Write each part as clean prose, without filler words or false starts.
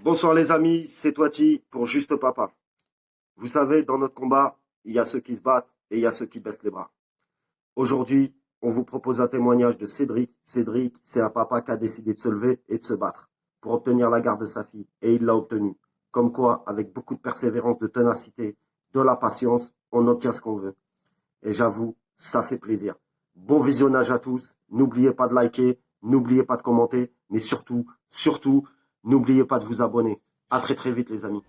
Bonsoir les amis, c'est Toiti pour Juste Papa. Vous savez, dans notre combat, il y a ceux qui se battent et il y a ceux qui baissent les bras. Aujourd'hui, on vous propose un témoignage de Cédric. Cédric, c'est un papa qui a décidé de se lever et de se battre pour obtenir la garde de sa fille. Et il l'a obtenu. Comme quoi, avec beaucoup de persévérance, de ténacité, de la patience, on obtient ce qu'on veut. Et j'avoue, ça fait plaisir. Bon visionnage à tous. N'oubliez pas de liker, n'oubliez pas de commenter, mais surtout, n'oubliez pas de vous abonner. À très très vite les amis.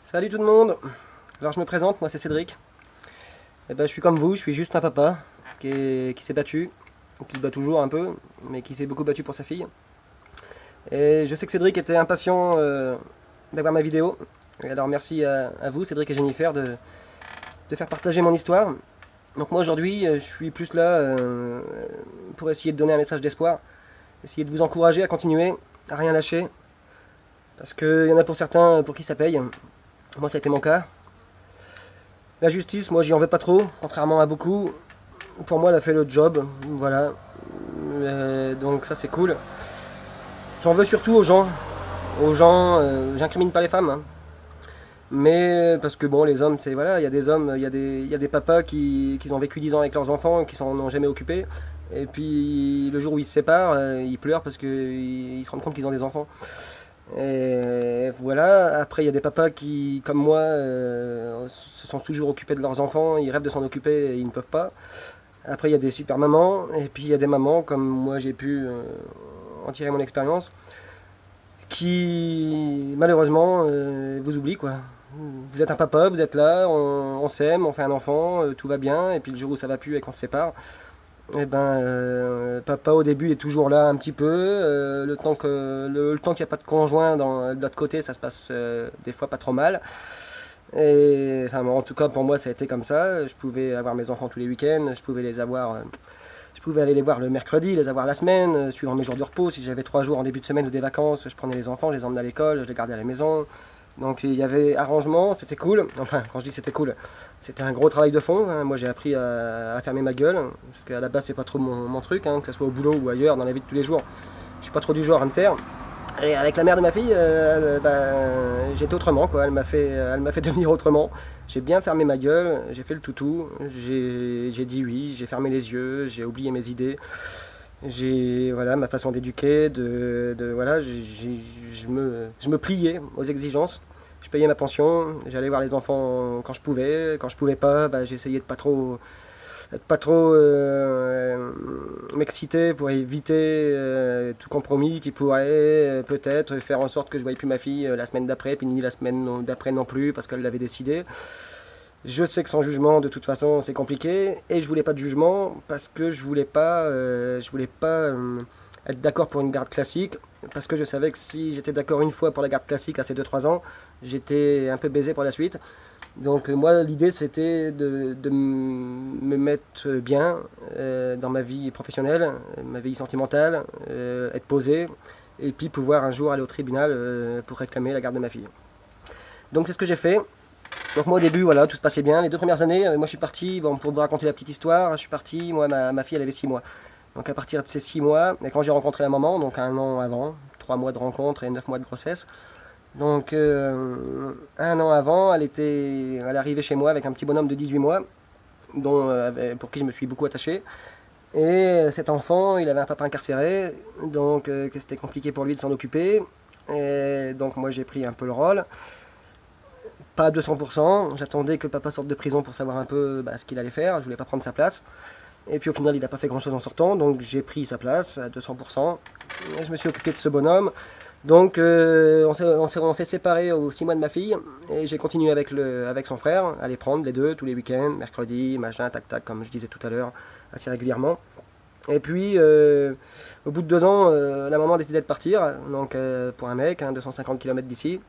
Salut tout le monde. Alors je me présente, moi c'est Cédric. Je suis comme vous, je suis juste un papa qui s'est battu, qui se bat toujours un peu, mais qui s'est beaucoup battu pour sa fille. Et je sais que Cédric était impatient d'avoir ma vidéo. Et alors merci à vous, Cédric et Jennifer, de faire partager mon histoire. Donc moi aujourd'hui, je suis plus là pour essayer de donner un message d'espoir, essayer de vous encourager à continuer, à rien lâcher. Parce qu'il y en a pour certains pour qui ça paye. Moi ça a été mon cas. La justice, moi j'y en veux pas trop, contrairement à beaucoup. Pour moi elle a fait le job, voilà. Donc ça c'est cool. J'en veux surtout aux gens, j'incrimine pas les femmes, hein. Mais parce que bon, les hommes, c'est voilà, il y a des hommes, il y a des papas qui ont vécu 10 ans avec leurs enfants, qui s'en ont jamais occupés. Et puis le jour où ils se séparent, ils pleurent parce qu'ils se rendent compte qu'ils ont des enfants. Et voilà, après il y a des papas qui, comme moi, se sont toujours occupés de leurs enfants, ils rêvent de s'en occuper et ils ne peuvent pas. Après il y a des super mamans, et puis il y a des mamans, comme moi j'ai pu en tirer mon expérience, qui malheureusement vous oublient quoi. Vous êtes un papa, vous êtes là, on s'aime, on fait un enfant, tout va bien, et puis le jour où ça va plus et qu'on se sépare, eh ben, papa au début est toujours là un petit peu, le temps qu'il n'y a pas de conjoint de l'autre côté, ça se passe des fois pas trop mal. Et enfin, en tout cas pour moi ça a été comme ça. Je pouvais avoir mes enfants tous les week-ends, je pouvais aller les voir le mercredi, les avoir la semaine, suivant mes jours de repos. Si j'avais 3 jours en début de semaine ou des vacances, je prenais les enfants, je les emmenais à l'école, je les gardais à la maison. Donc il y avait arrangement, c'était cool. Enfin, quand je dis que c'était cool, c'était un gros travail de fond, hein. Moi j'ai appris à fermer ma gueule, parce qu'à la base c'est pas trop mon truc, hein, que ce soit au boulot ou ailleurs, dans la vie de tous les jours. Je suis pas trop du genre à me taire. Et avec la mère de ma fille, j'étais autrement, quoi. Elle m'a fait devenir autrement. J'ai bien fermé ma gueule, j'ai fait le toutou, j'ai dit oui, j'ai fermé les yeux, j'ai oublié mes idées. J'ai voilà ma façon d'éduquer, voilà, je me pliais aux exigences. Je payais ma pension, j'allais voir les enfants quand je pouvais pas, j'essayais de pas trop m'exciter pour éviter tout compromis qui pourrait peut-être faire en sorte que je ne voyais plus ma fille la semaine d'après, puis ni la semaine d'après non plus, parce qu'elle l'avait décidé. Je sais que sans jugement, de toute façon, c'est compliqué, et je voulais pas de jugement parce que je voulais pas être d'accord pour une garde classique, parce que je savais que si j'étais d'accord une fois pour la garde classique à ces 2 3 ans, j'étais un peu baisé pour la suite. Donc moi, l'idée c'était de me mettre bien dans ma vie professionnelle, ma vie sentimentale, être posé, et puis pouvoir un jour aller au tribunal pour réclamer la garde de ma fille. Donc c'est ce que j'ai fait. Donc moi au début, voilà, tout se passait bien. Les 2 premières années, moi je suis parti, bon, pour vous raconter la petite histoire, je suis parti, moi ma fille elle avait 6 mois. Donc à partir de ces 6 mois, et quand j'ai rencontré la maman, donc 1 an avant, 3 mois de rencontre et 9 mois de grossesse, donc 1 an avant, elle arrivait chez moi avec un petit bonhomme de 18 mois, pour qui je me suis beaucoup attaché. Et cet enfant, il avait un papa incarcéré, donc que c'était compliqué pour lui de s'en occuper. Et donc moi j'ai pris un peu le rôle. Pas à 200%, j'attendais que le papa sorte de prison pour savoir un peu ce qu'il allait faire, je voulais pas prendre sa place. Et puis au final il n'a pas fait grand chose en sortant, donc j'ai pris sa place à 200%. Et je me suis occupé de ce bonhomme. Donc on s'est séparés aux 6 mois de ma fille, et j'ai continué avec son frère, à les prendre les deux tous les week-ends, mercredi, machin, tac tac, comme je disais tout à l'heure, assez régulièrement. Et puis au bout de 2 ans, la maman a décidé de partir, donc pour un mec, 250 km d'ici.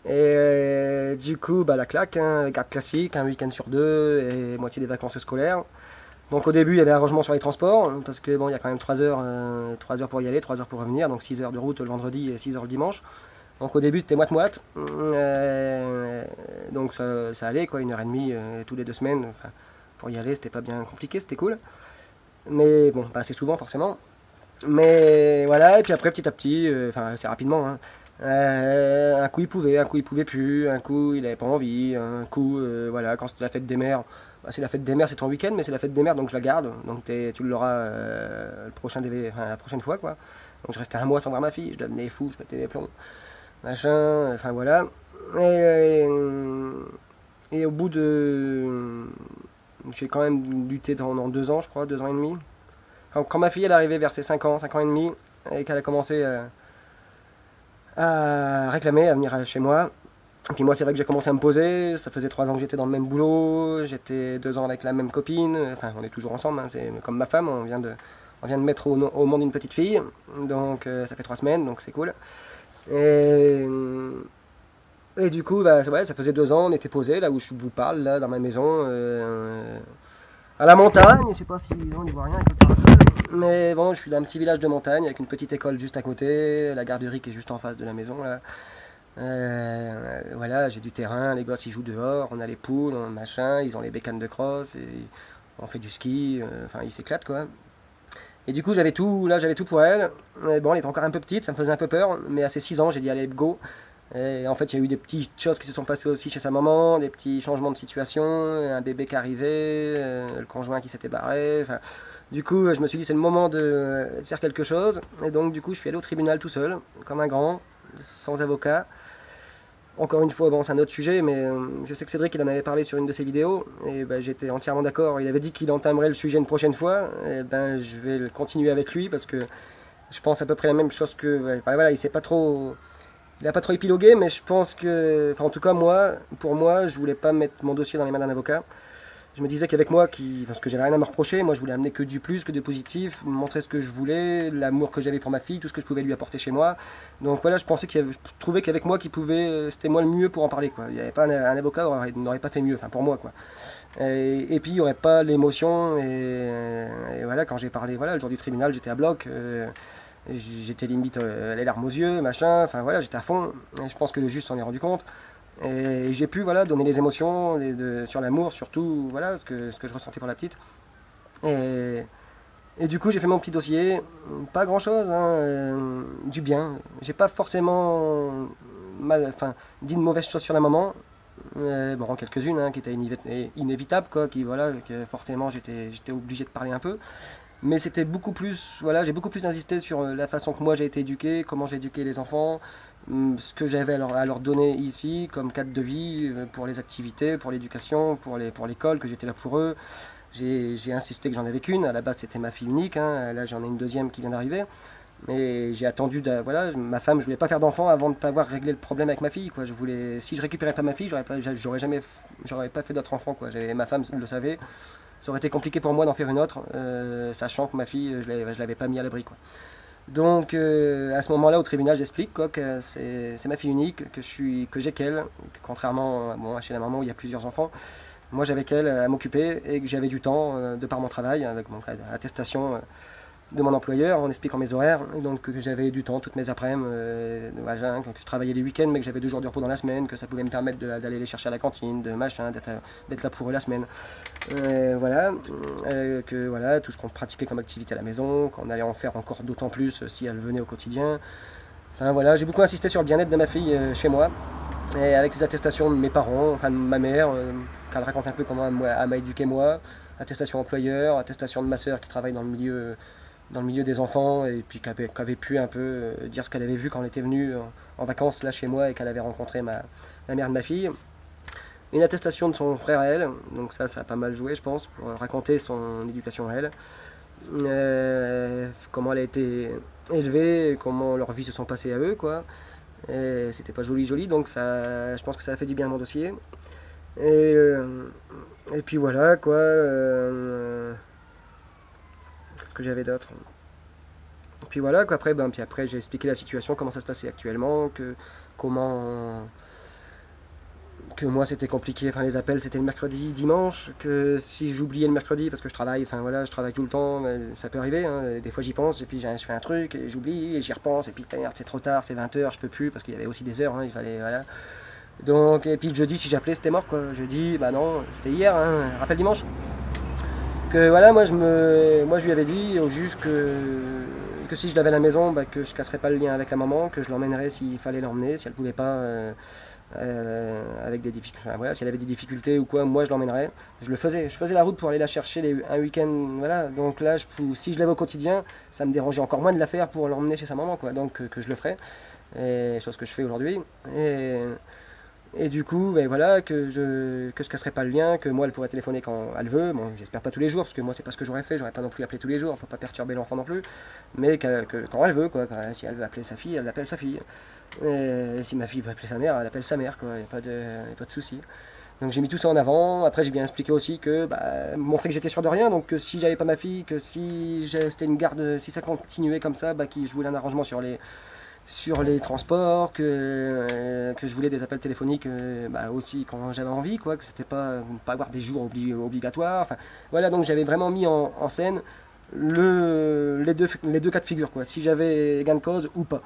Et du coup, la claque, garde classique, un week-end sur deux et moitié des vacances scolaires. Donc au début, il y avait un arrangement sur les transports, parce que bon, il y a quand même 3 heures pour y aller, 3 heures pour revenir, donc 6 heures de route le vendredi et 6 heures le dimanche. Donc au début, c'était moite-moite. Donc ça allait, quoi, 1 heure et demie tous les 2 semaines. Enfin, pour y aller, c'était pas bien compliqué, c'était cool. Mais bon, pas assez souvent forcément. Mais voilà, et puis après, petit à petit, enfin assez rapidement, hein, un coup il pouvait plus, un coup il avait pas envie, un coup, voilà, quand c'était la fête des mères, bah, c'est la fête des mères, c'est ton week-end, mais c'est la fête des mères, donc je la garde, donc tu l'auras le prochain enfin, la prochaine fois, quoi. Donc je restais un mois sans voir ma fille, je devenais fou, je mettais des plombs, machin, enfin voilà. Et, et au bout de... J'ai quand même lutté dans 2 ans, je crois, 2 ans et demi. Quand ma fille elle est arrivée vers ses 5 ans et demi, et qu'elle a commencé à réclamer, à venir chez moi. Et puis moi c'est vrai que j'ai commencé à me poser, ça faisait 3 ans que j'étais dans le même boulot, j'étais 2 ans avec la même copine, enfin on est toujours ensemble, hein, c'est comme ma femme, on vient de mettre au monde une petite fille, donc ça fait 3 semaines, donc c'est cool. Et, et du coup, bah, ouais, ça faisait 2 ans, on était posé là où je vous parle, là dans ma maison, à la montagne, je sais pas si on n'y voit rien avec le parasol, mais bon, je suis dans un petit village de montagne avec une petite école juste à côté, la garderie qui est juste en face de la maison là. Voilà, j'ai du terrain, les gosses ils jouent dehors, on a les poules, machin, ils ont les bécanes de crosse, et on fait du ski, enfin ils s'éclatent quoi. Et du coup j'avais tout, là j'avais tout pour elle. Et bon, elle était encore un peu petite, ça me faisait un peu peur, mais à ses 6 ans j'ai dit allez go. Et en fait il y a eu des petites choses qui se sont passées aussi chez sa maman, des petits changements de situation, un bébé qui arrivait, le conjoint qui s'était barré, enfin, du coup je me suis dit c'est le moment de faire quelque chose. Et donc du coup je suis allé au tribunal tout seul, comme un grand, sans avocat. Encore une fois, bon, c'est un autre sujet, mais je sais que Cédric, il en avait parlé sur une de ses vidéos, et ben, j'étais entièrement d'accord. Il avait dit qu'il entamerait le sujet une prochaine fois, et ben, je vais le continuer avec lui, parce que je pense à peu près la même chose que... Ouais, enfin, voilà, il a pas trop épilogué, mais je pense que... Enfin, en tout cas, moi, pour moi, je voulais pas mettre mon dossier dans les mains d'un avocat. Je me disais qu'avec moi, parce que j'avais rien à me reprocher, moi je voulais amener que du plus, que du positif, montrer ce que je voulais, l'amour que j'avais pour ma fille, tout ce que je pouvais lui apporter chez moi. Donc voilà, je trouvais qu'avec moi, c'était moi le mieux pour en parler, quoi. Il n'y avait pas un avocat n'aurait pas fait mieux, enfin pour moi, quoi. Et puis il n'y aurait pas l'émotion, et voilà, quand j'ai parlé, voilà, le jour du tribunal, j'étais à bloc, j'étais limite les larmes aux yeux, machin, enfin voilà, j'étais à fond, et je pense que le juge s'en est rendu compte. Et j'ai pu voilà, donner les émotions sur l'amour, surtout voilà, ce que je ressentais pour la petite. Et, et du coup, j'ai fait mon petit dossier, pas grand chose, hein, du bien. J'ai pas forcément enfin, dit de mauvaises choses sur la maman. Bon, quelques-unes hein, qui étaient inévitables, quoi, voilà, que forcément j'étais obligé de parler un peu. Mais c'était beaucoup plus, voilà, j'ai beaucoup plus insisté sur la façon que moi j'ai été éduqué, comment j'ai éduqué les enfants, ce que j'avais à leur donner ici comme cadre de vie, pour les activités, pour l'éducation, pour l'école, que j'étais là pour eux. J'ai insisté que j'en avais qu'une, à la base c'était ma fille unique, hein, là j'en ai une deuxième qui vient d'arriver. Mais j'ai attendu, voilà, ma femme, je voulais pas faire d'enfant avant de pas avoir réglé le problème avec ma fille, quoi. Si je récupérais pas ma fille, j'aurais pas fait d'autre enfant, quoi. Ma femme le savait, ça aurait été compliqué pour moi d'en faire une autre, sachant que ma fille, je l'avais pas mis à l'abri, quoi. Donc à ce moment-là, au tribunal, j'explique quoi, que c'est ma fille unique, que j'ai qu'elle, que contrairement bon, chez la maman où il y a plusieurs enfants, moi j'avais qu'elle à m'occuper et que j'avais du temps de par mon travail, avec mon attestation de mon employeur en expliquant mes horaires, donc que j'avais du temps toutes mes après-midi, que je travaillais les week-ends mais que j'avais 2 jours de repos dans la semaine, que ça pouvait me permettre d'aller les chercher à la cantine, de machin, d'être là pour eux la semaine. Voilà, que voilà, tout ce qu'on pratiquait comme activité à la maison, qu'on allait en faire encore d'autant plus si elle venait au quotidien. Enfin voilà, j'ai beaucoup insisté sur le bien-être de ma fille chez moi, et avec les attestations de mes parents, enfin de ma mère, qu'elle raconte un peu comment elle m'a éduqué moi, attestation employeur, attestation de ma soeur qui travaille dans le milieu des enfants, et puis qui avait pu un peu dire ce qu'elle avait vu quand elle était venue en vacances là chez moi et qu'elle avait rencontré la mère de ma fille. Une attestation de son frère à elle, donc ça a pas mal joué je pense, pour raconter son éducation à elle. Comment elle a été élevée, comment leurs vies se sont passées à eux, quoi. Et c'était pas joli, donc ça, je pense que ça a fait du bien à mon dossier. Et puis voilà, quoi. Qu'est-ce que j'avais d'autre? Puis voilà, quoi. Puis après j'ai expliqué la situation, comment ça se passait actuellement, comment que moi c'était compliqué, enfin les appels c'était le mercredi, dimanche, que si j'oubliais le mercredi parce que je travaille, enfin voilà, je travaille tout le temps, ça peut arriver, hein, des fois j'y pense et puis je fais un truc et j'oublie et j'y repense et puis c'est trop tard, c'est 20 h, je peux plus parce qu'il y avait aussi des heures, hein, il fallait, voilà. Donc, et puis le jeudi si j'appelais c'était mort quoi, jeudi, bah non, c'était hier, hein, rappel dimanche. Que voilà, moi je lui avais dit au juge que que si je l'avais à la maison, bah, que je casserais pas le lien avec la maman, que je l'emmènerais s'il fallait l'emmener, si elle pouvait pas, avec des difficultés, enfin, voilà, si elle avait des difficultés ou quoi, moi je l'emmènerais. Je faisais la route pour aller la chercher un week-end, voilà. Donc là, si je l'avais au quotidien, ça me dérangeait encore moins de la faire pour l'emmener chez sa maman, quoi. Donc que je le ferais, et chose que je fais aujourd'hui. Et du coup, ben voilà, que je casserai pas le lien, que moi elle pourrait téléphoner quand elle veut. Bon, j'espère pas tous les jours, parce que moi c'est pas ce que j'aurais fait, j'aurais pas non plus appelé tous les jours, faut pas perturber l'enfant non plus. Mais que quand elle veut, quoi, si elle veut appeler sa fille, elle appelle sa fille. Et si ma fille veut appeler sa mère, elle appelle sa mère, quoi, y a pas de souci. Donc j'ai mis tout ça en avant. Après j'ai bien expliqué aussi que, montrer que j'étais sûr de rien, donc que si j'avais pas ma fille, que si c'était une garde, si ça continuait comme ça, je voulais un arrangement sur les transports, que je voulais des appels téléphoniques aussi quand j'avais envie, quoi, que c'était pas avoir des jours obligatoires. Enfin, voilà, donc j'avais vraiment mis en scène les deux cas de figure, quoi, si j'avais gain de cause ou pas.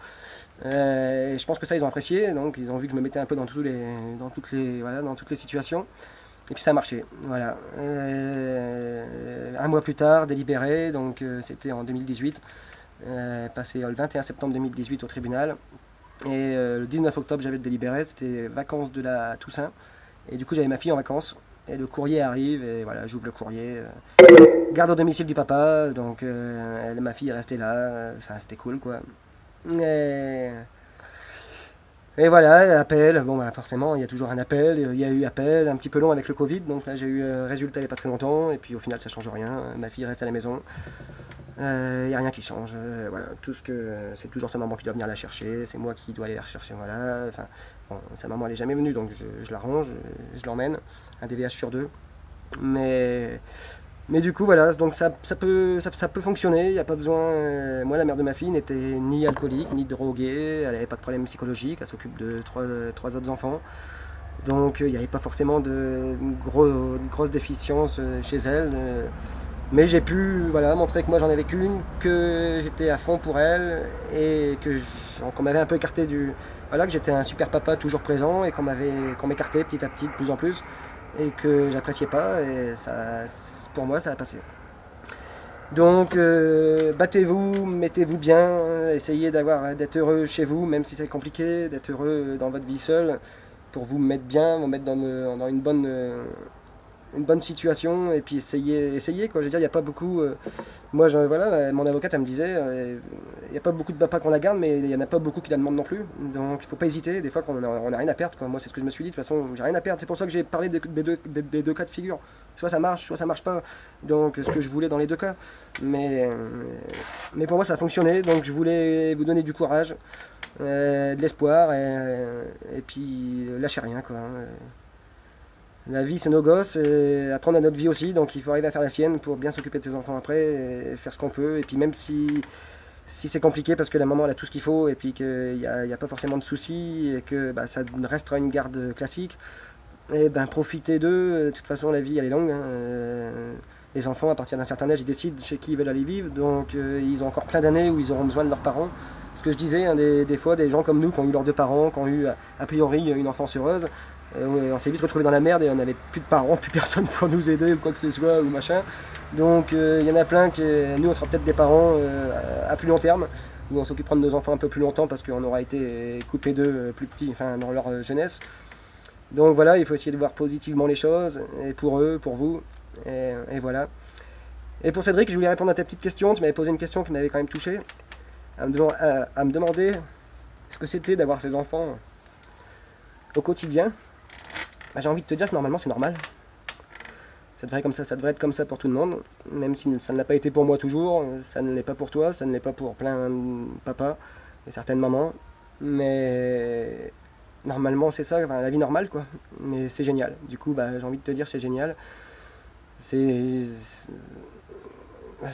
Et je pense que ça ils ont apprécié, donc ils ont vu que je me mettais un peu dans toutes les situations. Et puis ça a marché, voilà. Un mois plus tard, délibéré, donc c'était en 2018. Passé le 21 septembre 2018 au tribunal. Et le 19 octobre, j'avais délibéré, c'était vacances de la Toussaint. Et du coup, j'avais ma fille en vacances. Et le courrier arrive, et voilà, j'ouvre le courrier. Garde au domicile du papa, donc ma fille est restée là. Enfin, c'était cool, quoi. Et, et voilà, appel. Bon, forcément, il y a toujours un appel. Il y a eu appel, un petit peu long avec le Covid. Donc là, j'ai eu résultat il n'y a pas très longtemps. Et puis au final, ça change rien. Ma fille reste à la maison. Il n'y a rien qui change, voilà, c'est toujours sa maman qui doit venir la chercher, c'est moi qui dois aller la chercher, voilà. Enfin, bon, sa maman elle est jamais venue, donc je l'arrange, je l'emmène, un DVH sur deux. Mais, mais du coup, voilà, donc ça peut fonctionner, il n'y a pas besoin. Moi, la mère de ma fille n'était ni alcoolique, ni droguée, elle n'avait pas de problème psychologique, elle s'occupe de trois autres enfants. Donc il n'y avait pas forcément de grosses déficiences chez elle. Mais j'ai pu montrer que moi j'en avais qu'une, que j'étais à fond pour elle et qu'on m'avait un peu écarté que j'étais un super papa toujours présent et qu'on m'écartait petit à petit de plus en plus et que j'appréciais pas et ça, pour moi ça a passé. Donc battez-vous, mettez-vous bien, essayez d'être heureux chez vous, même si c'est compliqué, d'être heureux dans votre vie seule pour vous mettre bien, vous mettre dans une bonne situation et puis essayer quoi. Je veux dire, il n'y a pas beaucoup. Moi, mon avocate, elle me disait, il n'y a pas beaucoup de papas qu'on la garde, mais il n'y en a pas beaucoup qui la demandent non plus. Donc, il ne faut pas hésiter. Des fois, on a rien à perdre, quoi. Moi, c'est ce que je me suis dit. De toute façon, j'ai rien à perdre. C'est pour ça que j'ai parlé des deux cas de figure. Soit ça marche, soit ça marche pas. Donc, ce que je voulais dans les deux cas. Mais pour moi, ça a fonctionné. Donc, je voulais vous donner du courage, de l'espoir, et puis lâchez rien, quoi. La vie, c'est nos gosses, et apprendre à notre vie aussi, donc il faut arriver à faire la sienne pour bien s'occuper de ses enfants après, et faire ce qu'on peut. Et puis même si c'est compliqué, parce que la maman elle a tout ce qu'il faut, et puis qu'il n'y a pas forcément de soucis, et que ça restera une garde classique, et profitez d'eux. De toute façon, la vie, elle est longue, hein. Les enfants, à partir d'un certain âge, ils décident chez qui ils veulent aller vivre, donc ils ont encore plein d'années où ils auront besoin de leurs parents. Ce que je disais, hein, des fois, des gens comme nous qui ont eu leurs deux parents, qui ont eu a priori une enfance heureuse, on s'est vite retrouvé dans la merde et on n'avait plus de parents, plus personne pour nous aider ou quoi que ce soit ou machin. Donc il y en a plein nous on sera peut-être des parents à plus long terme, où on s'occupera de nos enfants un peu plus longtemps parce qu'on aura été coupé d'eux plus petits, enfin dans leur jeunesse. Donc voilà, il faut essayer de voir positivement les choses, et pour eux, pour vous, et voilà. Et pour Cédric, je voulais répondre à ta petite question. Tu m'avais posé une question qui m'avait quand même touché, à me demander ce que c'était d'avoir ces enfants au quotidien. J'ai envie de te dire que normalement c'est normal. Ça devrait être comme ça pour tout le monde, même si ça ne l'a pas été pour moi toujours, ça ne l'est pas pour toi, ça ne l'est pas pour plein de papas et certaines mamans. Mais normalement c'est ça, la vie normale quoi. Mais c'est génial. Du coup j'ai envie de te dire c'est génial. C'est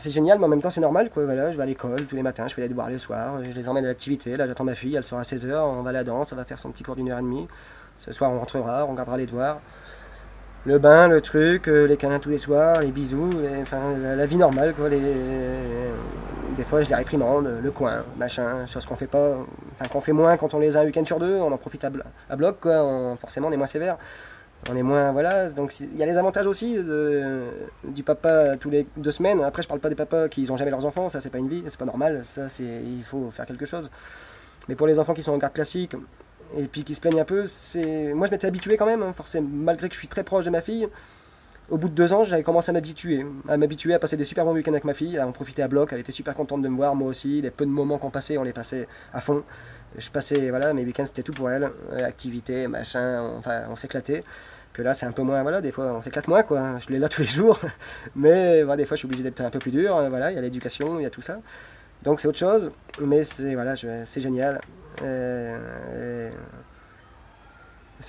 génial, mais en même temps c'est normal quoi. Voilà, je vais à l'école tous les matins, je fais les devoirs les soirs, je les emmène à l'activité. Là j'attends ma fille, elle sort à 16h, on va à la danse, elle va faire son petit cours d'1h30. Ce soir on rentrera, on regardera les devoirs. Le bain, le truc, les câlins tous les soirs, les bisous, la vie normale quoi. Des fois je les réprimande, le coin, machin, chose qu'on fait pas, qu'on fait moins quand on les a un week-end sur deux, on en profite à bloc quoi, forcément on est moins sévère. On est moins, voilà. Donc il y a les avantages aussi du papa tous les 2 semaines. Après, je parle pas des papas qui n'ont jamais leurs enfants, ça c'est pas une vie, c'est pas normal. Ça il faut faire quelque chose. Mais pour les enfants qui sont en garde classique et puis qui se plaignent un peu, moi je m'étais habitué quand même, hein, forcément, malgré que je suis très proche de ma fille. Au bout de 2 ans, j'avais commencé à m'habituer à passer des super bons week-ends avec ma fille, à en profiter à bloc. Elle était super contente de me voir, moi aussi. Les peu de moments qu'on passait, on les passait à fond. Je passais, voilà, mes week-ends c'était tout pour elle, activités, machin, on s'éclatait. Que là c'est un peu moins, voilà, des fois on s'éclate moins quoi. Je l'ai là tous les jours, mais voilà, des fois je suis obligé d'être un peu plus dur. Voilà, il y a l'éducation, il y a tout ça. Donc c'est autre chose, mais c'est voilà, c'est génial. C'est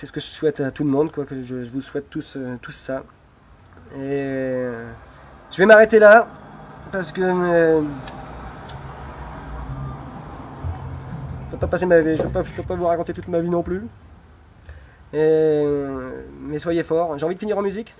ce que je souhaite à tout le monde, quoi, que je vous souhaite tous ça. Et je vais m'arrêter là parce que je peux pas passer ma vie, je peux pas vous raconter toute ma vie non plus. Mais soyez forts. J'ai envie de finir en musique.